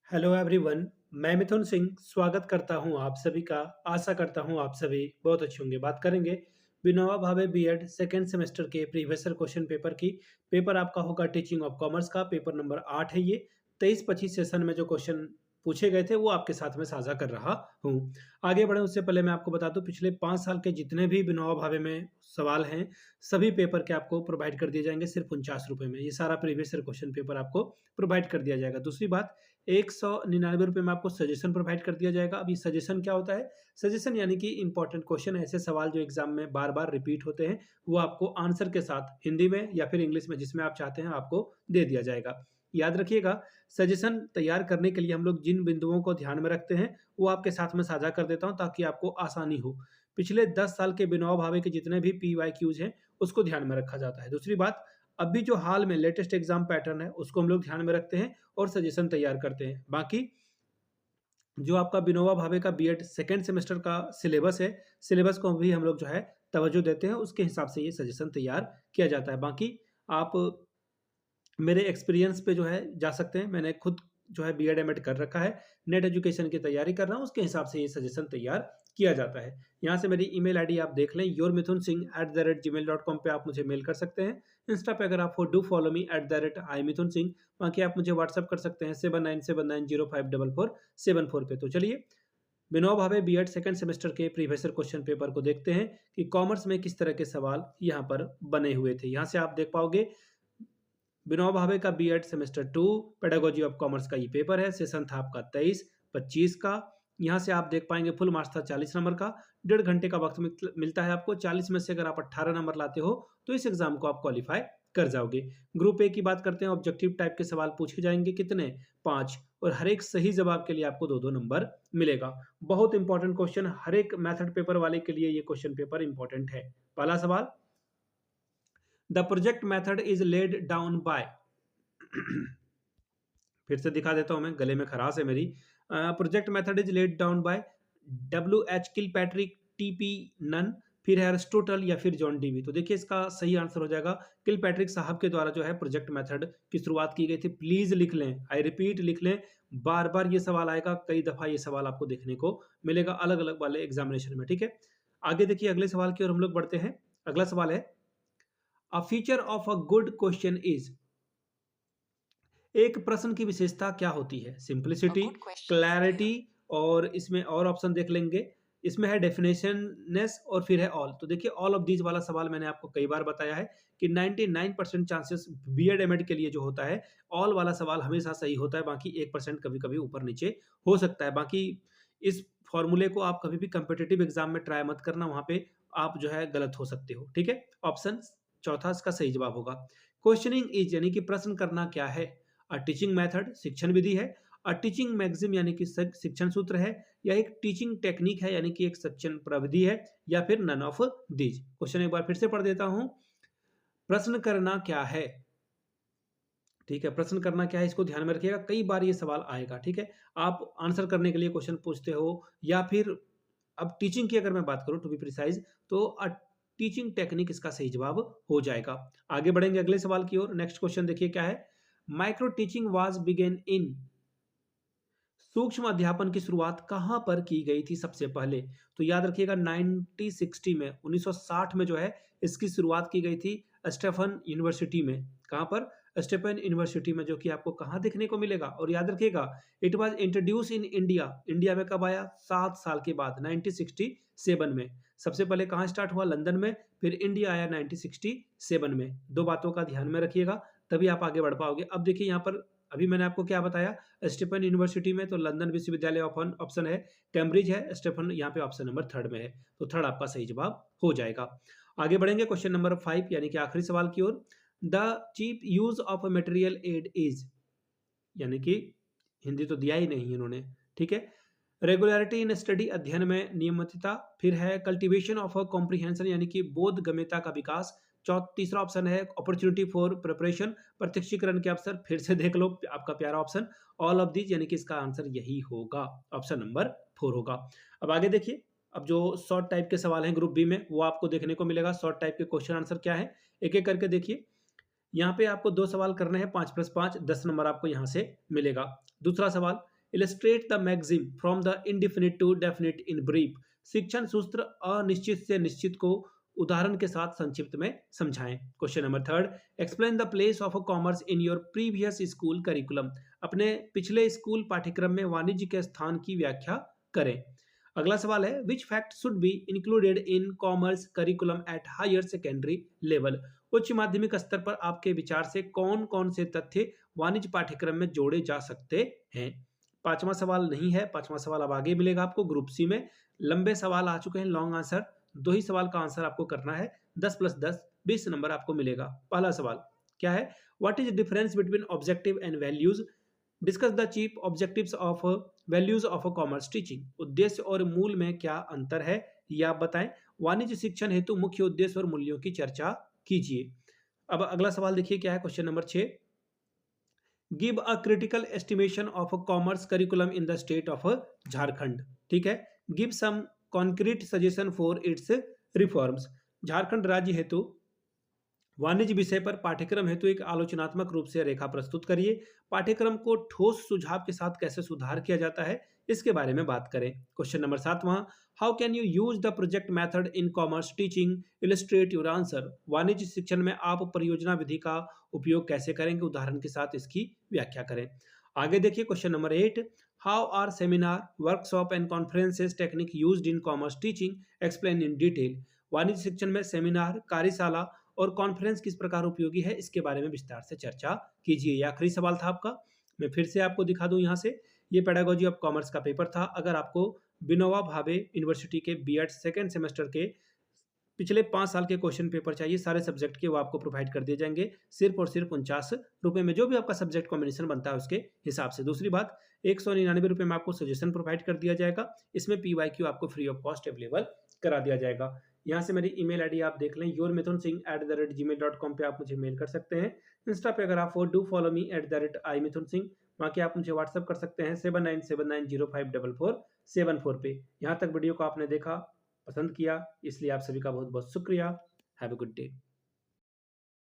Hello everyone. मैं मिथुन सिंह स्वागत करता हूं आप सभी का। आशा करता हूं आप सभी बहुत अच्छे होंगे। बात करेंगे Vinoba Bhave BEd second semester के प्रीवियस क्वेश्चन पेपर की। पेपर आपका होगा टीचिंग ऑफ कॉमर्स का। पेपर नंबर 8 है ये। 23-25 सेशन में जो क्वेश्चन पूछे गए थे वो आपके साथ में साझा कर रहा हूँ। आगे बढ़े उससे पहले मैं आपको बता दूं, पिछले 5 साल के जितने भी विनोबा भावे में सवाल हैं सभी पेपर के आपको प्रोवाइड कर दिए जाएंगे सिर्फ 49 रुपये में। ये सारा प्रीवियस क्वेश्चन पेपर आपको प्रोवाइड कर दिया जाएगा। दूसरी बात, 199 रुपये में आपको सजेशन प्रोवाइड कर दिया जाएगा। अभी सजेशन क्या होता है? सजेशन यानी कि इंपॉर्टेंट क्वेश्चन, ऐसे सवाल जो एग्जाम में बार बार रिपीट होते हैं, वो आपको आंसर के साथ हिंदी में या फिर इंग्लिश में जिसमें आप चाहते हैं आपको दे दिया जाएगा। याद रखिएगा, सजेशन तैयार करने के लिए हम लोग जिन बिंदुओं को ध्यान में रखते हैं वो आपके साथ में साझा कर देता हूं ताकि आपको आसानी हो। पिछले 10 साल के विनोबा भावे के जितने भी PYQs हैं उसको ध्यान में रखा जाता है। दूसरी बात, अभी जो हाल में लेटेस्ट एग्जाम पैटर्न है उसको हम लोग ध्यान में रखते हैं और सजेशन तैयार करते हैं। बाकी जो आपका विनोबा भावे का बीएड सेकेंड सेमेस्टर का सिलेबस है, सिलेबस को भी हम लोग जो है तवज्जो देते हैं, उसके हिसाब से ये सजेशन तैयार किया जाता है। बाकी आप मेरे एक्सपीरियंस पे जो है जा सकते हैं। मैंने खुद जो है बीएड एमएड कर रखा है, नेट एजुकेशन की तैयारी कर रहा हूँ, उसके हिसाब से ये सजेशन तैयार किया जाता है। यहाँ से मेरी ईमेल आईडी आप देख लें, yourmithunsingh@gmail.com पे आप मुझे मेल कर सकते हैं। इंस्टा पे अगर आप डू फॉलो मी @imithunsingh। बाकी आप मुझे व्हाट्सअप कर सकते हैं 7979054474 पे। तो चलिए Vinoba Bhave BEd second semester के प्रीवियस क्वेश्चन पेपर को देखते हैं कि कॉमर्स में किस तरह के सवाल यहाँ पर बने हुए थे। यहाँ से आप देख पाओगे विनोबा भावे का BEd semester 2 pedagogy of commerce का ये पेपर है। सेशन था आपका 23-25 का। यहाँ से आप देख पाएंगे फुल मार्क्स था 40 नंबर का। 1.5 घंटे का वक्त मिलता है आपको। 40 में से अगर आप 18 नंबर लाते हो तो इस एग्जाम को आप क्वालिफाई कर जाओगे। ग्रुप ए की बात करते हैं, ऑब्जेक्टिव टाइप के सवाल पूछे जाएंगे। कितने? 5। और हर एक सही जवाब के लिए आपको 2-2 नंबर मिलेगा। बहुत इंपॉर्टेंट क्वेश्चन, हर एक मेथड पेपर वाले के लिए ये क्वेश्चन पेपर इंपॉर्टेंट है। पहला सवाल, the project method is laid down bye फिर से दिखा देता हूं, मैं गले में खराश है मेरी। Project method is laid down by WH Kilpatrick, TP Nunn, फिर है एरिस्टोटल या फिर जॉन डीवी। तो देखिए इसका सही आंसर हो जाएगा किलपैट्रिक साहब के द्वारा जो है प्रोजेक्ट मेथड की शुरुआत की गई थी। प्लीज लिख लें, आई रिपीट लिख लें, बार बार ये सवाल आएगा, कई दफा ये सवाल आपको देखने को मिलेगा अलग अलग वाले एग्जामिनेशन में। ठीक है, आगे देखिए अगले सवाल की ओर हम लोग बढ़ते हैं। अगला सवाल है, a feature of a good question is. एक प्रश्न की विशेषता क्या होती है? सिंपलिसिटी, क्लैरिटी, और इसमें और ऑप्शन देख लेंगे। इसमें है डेफिनेशननेस और फिर है ऑल। तो देखिए ऑल ऑफ दीज वाला सवाल मैंने आपको कई बार बताया है कि 99% चांसेस बीएड एमएड के लिए जो होता है ऑल वाला सवाल हमेशा सही होता है। बाकी 1% कभी कभी ऊपर नीचे हो सकता है। बाकी इस फॉर्मूले को आप कभी भी कंपिटेटिव एग्जाम में ट्राई मत करना, वहां पे आप जो है गलत हो सकते हो। ठीक है, ऑप्शन चौथा इसका सही जवाब होगा। क्वेश्चनिंग इज यानी कि प्रश्न करना क्या है? अ टीचिंग मेथड, शिक्षण विधि है। अ टीचिंग मैगजिम यानी कि शिक्षण सूत्र है, या एक टीचिंग टेक्निक है यानी कि एक शिक्षण प्रविधि है, या फिर नन ऑफ दीज। क्वेश्चन एक बार फिर से पढ़ देता हूं। प्रश्न करना क्या है? ठीक है, प्रश्न करना क्या है इसको ध्यान में रखिएगा, कई बार ये सवाल आएगा। ठीक है, आप आंसर करने के लिए क्वेश्चन पूछते हो, या फिर अब टीचिंग की अगर मैं बात करूं टू बी प्रिसाइज तो टीचिंग टेक्निक इसका सही जवाब हो जाएगा। आगे बढ़ेंगे अगले सवाल की ओर। नेक्स्ट क्वेश्चन देखिए क्या है, micro teaching was began in. सूक्ष्म अध्यापन की शुरुआत कहां पर की गई थी सबसे पहले? तो याद रखिएगा 1960 में, 1960 में जो है इसकी शुरुआत की गई थी स्टेफन यूनिवर्सिटी में। कहां पर? स्टेफन यूनिवर्सिटी में, जो कि आपको कहां देखने को मिलेगा। और याद रखिएगा it was introduce in India. India में कब आया? 7 साल के बाद, 1967 में। सबसे पहले कहां स्टार्ट हुआ? लंदन में, फिर इंडिया आया 1967 में। दो बातों का ध्यान में रखिएगा तभी आप आगे बढ़ पाओगे। अब देखिए यहाँ पर अभी मैंने आपको क्या बताया, स्टेफन यूनिवर्सिटी में, तो लंदन विश्वविद्यालय ऑप्शन है, कैम्ब्रिज है, स्टेफन यहाँ पे ऑप्शन नंबर 3 में है। तो थर्ड आपका सही जवाब हो जाएगा। आगे बढ़ेंगे क्वेश्चन नंबर 5 यानी कि आखिरी सवाल की ओर। The cheap use of material aid is, यानी कि हिंदी तो दिया ही नहीं इन्होंने। ठीक है, रेगुलरिटी इन स्टडी, अध्ययन में नियमितता। फिर है कल्टीवेशन ऑफ अ कॉम्प्रिहेंशन यानी कि बोधगम्यता का विकास। तीसरा ऑप्शन है अपॉर्चुनिटी फॉर प्रिपरेशन, प्रत्यक्षीकरण के अवसर। फिर से देख लो आपका प्यारा ऑप्शन ऑल ऑफ दीज, यानी कि इसका आंसर यही होगा, ऑप्शन नंबर 4 होगा। अब आगे देखिए, अब जो शॉर्ट टाइप के सवाल हैं ग्रुप बी में वो आपको देखने को मिलेगा। शॉर्ट टाइप के क्वेश्चन आंसर क्या है एक एक करके देखिए। यहाँ पे आपको 2 सवाल करने हैं, 5+5 10 नंबर आपको यहाँ से मिलेगा। दूसरा सवाल, illustrate the maxim from the indefinite to definite in brief. शिक्षण सूत्र अनिश्चित से निश्चित को उदाहरण के साथ संक्षिप्त में समझाएं। Question number third, explain the place of commerce in your previous school curriculum. अपने पिछले स्कूल पाठ्यक्रम में वाणिज्य के स्थान की व्याख्या करें। अगला सवाल है, which fact should be included in commerce curriculum at higher secondary level. उच्च माध्यमिक स्तर पर आपके विचार से कौन कौन से तथ्य वाणिज्य पाठ्यक्रम में जोड़े जा सकते हैं। पांचवा सवाल नहीं है, पांचवा सवाल अब आगे मिलेगा आपको ग्रुप सी में। लंबे सवाल आ चुके हैं, लॉन्ग आंसर, दो ही सवाल का आंसर आपको करना है। 10+10 20 नंबर आपको मिलेगा। पहला सवाल क्या है, what is difference between objective and values. Discuss the chief objectives of values of commerce teaching. उद्देश्य और मूल में क्या अंतर है, यह आप बताएं। वाणिज्य शिक्षण हेतु मुख्य उद्देश्य और मूल्यों की चर्चा कीजिए। अब अगला सवाल देखिए क्या है, question number 6, give a critical estimation of commerce curriculum in the state of Jharkhand. ठीक है, give some concrete suggestion for its reforms. Jharkhand राज्य हेतु वाणिज्य विषय पर पाठ्यक्रम हेतु एक आलोचनात्मक रूप से रेखा प्रस्तुत करिए। पाठ्यक्रम को ठोस सुझाव के साथ कैसे सुधार किया जाता है, इसके बारे में बात करें। क्वेश्चन नंबर 7वां, how can you use the project method in commerce teaching, illustrate your answer. वाणिज्य शिक्षण में आप परियोजना विधि का उपयोग कैसे करेंगे, उदाहरण के साथ इसकी व्याख्या करें। आगे देखिए question number 8, how are seminar, workshop and conferences technique used in commerce teaching, explain in detail. वाणिज्य शिक्षण में सेमिनार, कार्यशाला और कॉन्फ्रेंस किस प्रकार उपयोगी है, इसके बारे में विस्तार से चर्चा कीजिए। ये आखिरी सवाल था आपका। मैं फिर से आपको दिखा दूं यहाँ से, ये पेडागोजी ऑफ कॉमर्स का पेपर था। अगर आपको विनोबा भावे यूनिवर्सिटी के बीएड सेकेंड सेमेस्टर के पिछले 5 साल के क्वेश्चन पेपर चाहिए सारे सब्जेक्ट के, वो आपको प्रोवाइड कर दिए जाएंगे सिर्फ और सिर्फ 49 रुपए में, जो भी आपका सब्जेक्ट कॉम्बिनेशन बनता है उसके हिसाब से। दूसरी बात, 199 रुपए में आपको सजेशन प्रोवाइड कर दिया जाएगा। इसमें PYQ आपको फ्री ऑफ कॉस्ट अवेलेबल करा दिया जाएगा। यहाँ से मेरी ईमेल आईडी आप देख लें, yourmithunsingh@gmail.com पे आप मुझे मेल कर सकते हैं। इंस्टा पे अगर आप हो, डू फॉलो मी @imithunsingh, वहाँ के आप मुझे व्हाट्सअप कर सकते हैं 7979054474 पे। यहाँ तक वीडियो को आपने देखा, पसंद किया, इसलिए आप सभी का बहुत बहुत शुक्रिया। Have a good day.